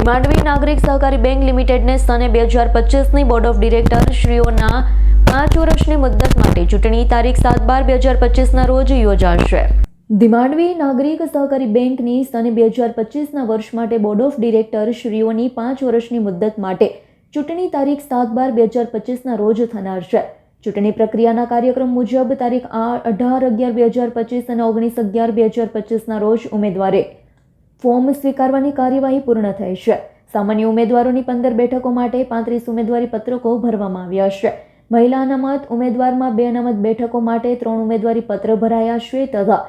માંડવી નાગરિક સહકારી બેંક લિમિટેડને સને 2025ની બોર્ડ ઓફ ડિરેક્ટર શ્રીઓના 5 વર્ષની મુદ્દત માટે ચૂંટણી તારીખ 7/12/2025ના રોજ યોજાશે। માંડવી નાગરિક સહકારી બેંકની સને 2025ના વર્ષ માટે બોર્ડ ઓફ ડિરેક્ટર શ્રીઓની 5 વર્ષની મુદ્દત માટે ચૂંટણી તારીખ 7/12/2025ના રોજ થનાર છે। ચૂંટણી પ્રક્રિયાના કાર્યક્રમ મુજબ તારીખ 18/11/2025 અને 19/11/2025ના રોજ ઉમેદવારે ફોર્મ સ્વીકારવાની કાર્યવાહી પૂર્ણ થઈ છે। સામાન્ય ઉમેદવારોની 15 બેઠકો માટે 35 ઉમેદવારી પત્રકો ભરવામાં આવ્યા છે। મહિલા અનામત ઉમેદવારમાં 2 અનામત બેઠકો માટે 3 ઉમેદવારી પત્ર ભરાયા છે તથા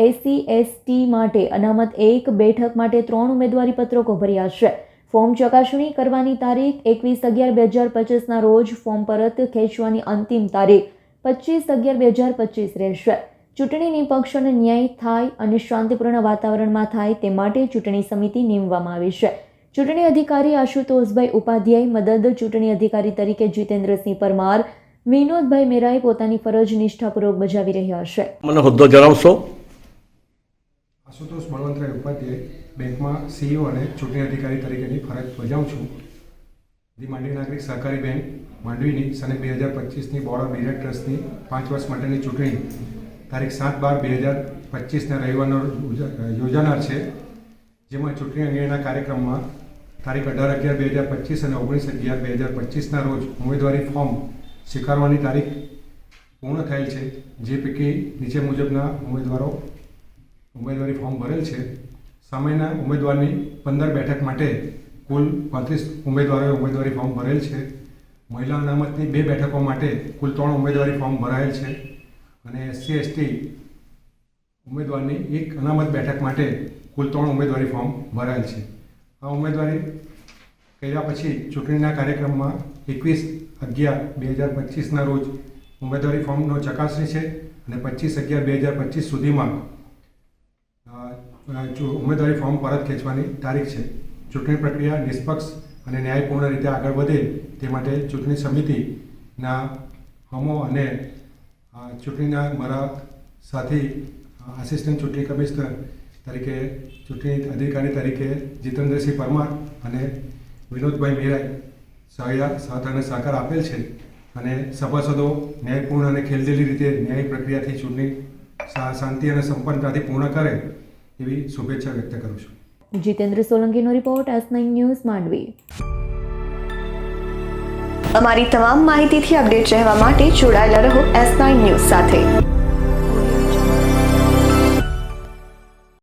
SC/ST માટે અનામત 1 બેઠક માટે 3 ઉમેદવારી પત્રકો ભર્યા છે। ફોર્મ ચકાસણી કરવાની તારીખ 21/11/2025ના રોજ ફોર્મ પરત ખેંચવાની અંતિમ તારીખ 25/11/2025 રહેશે। ચૂંટણી નિષ્પક્ષ અને ન્યાયી થાય અને શાંતિપૂર્ણ વાતાવરણમાં થાય તે માટે ચૂંટણી સમિતિ નીમવામાં આવી છે। ચૂંટણી અધિકારી આશુતોષભાઈ ઉપાધ્યાય, મદદ ચૂંટણી અધિકારી તરીકે જીતેન્દ્રસિંહ પરમાર, વિનોદભાઈ મેરાઈ પોતાની ફરજ નિષ્ઠાપૂર્વક બજાવી રહ્યા છે। મને હોદ્દો જણાવશો? આશુતોષ બળવંતરાય ઉપાધ્યાય, બેંકમાં CEO અને ચૂંટણી અધિકારી તરીકેની ફરજ બજાવું છું। માંડવી નાગરિક સહકારી બેંક માંડવીની સને 2025ની બોર્ડ ઓફ ડિરેક્ટર્સની 5 વર્ષ માટેની ચૂંટણી તારીખ 7/12/2025ના રવિવારનો યોજાનાર છે। જેમાં ચૂંટણી અંગેના કાર્યક્રમમાં તારીખ 18/11/2025 અને 19/11/2025ના રોજ ઉમેદવારી ફોર્મ સ્વીકારવાની તારીખ પૂર્ણ થયેલ છે। જે પૈકી નીચે મુજબના ઉમેદવારો ઉમેદવારી ફોર્મ ભરેલ છે। સામેના ઉમેદવારની 15 બેઠક માટે કુલ 35 ઉમેદવારોએ ઉમેદવારી ફોર્મ ભરેલ છે। મહિલા અનામતની 2 બેઠકો માટે કુલ 3 ઉમેદવારી ફોર્મ ભરાયેલ છે અને SC/ST ઉમેદવારની 1 અનામત બેઠક માટે કુલ 3 ઉમેદવારી ફોર્મ ભરાયેલ છે। આ ઉમેદવારી કર્યા પછી ચૂંટણીના કાર્યક્રમમાં 21/11/2025ના રોજ ઉમેદવારી ફોર્મનો ચકાસણી છે અને 25/11/2025 સુધીમાં ઉમેદવારી ફોર્મ પરત ખેંચવાની તારીખ છે। ચૂંટણી પ્રક્રિયા નિષ્પક્ષ અને ન્યાયપૂર્ણ રીતે આગળ વધે તે માટે ચૂંટણી સમિતિના અમો અને ચૂંટણીના મારા સાથી આસિસ્ટન્ટ ચૂંટણી કમિશનર તરીકે ચૂંટણી અધિકારી તરીકે જીતેન્દ્રસિંહ પરમાર અને વિનોદભાઈ મેરાઈ સાથ અને સહકાર આપેલ છે અને સભાસદો ન્યાયપૂર્ણ અને ખેલદિલી રીતે ન્યાયી પ્રક્રિયાથી ચૂંટણી શાંતિ અને સંપન્નતાથી પૂર્ણ કરે એવી શુભેચ્છા વ્યક્ત કરું છું। જીતેન્દ્ર સોલંકીનો રિપોર્ટ, S9 ન્યૂઝ માંડવી। અમારી તમામ માહિતીથી અપડેટ રહેવા માટે જોડાયેલા રહો S9 ન્યૂઝ સાથે।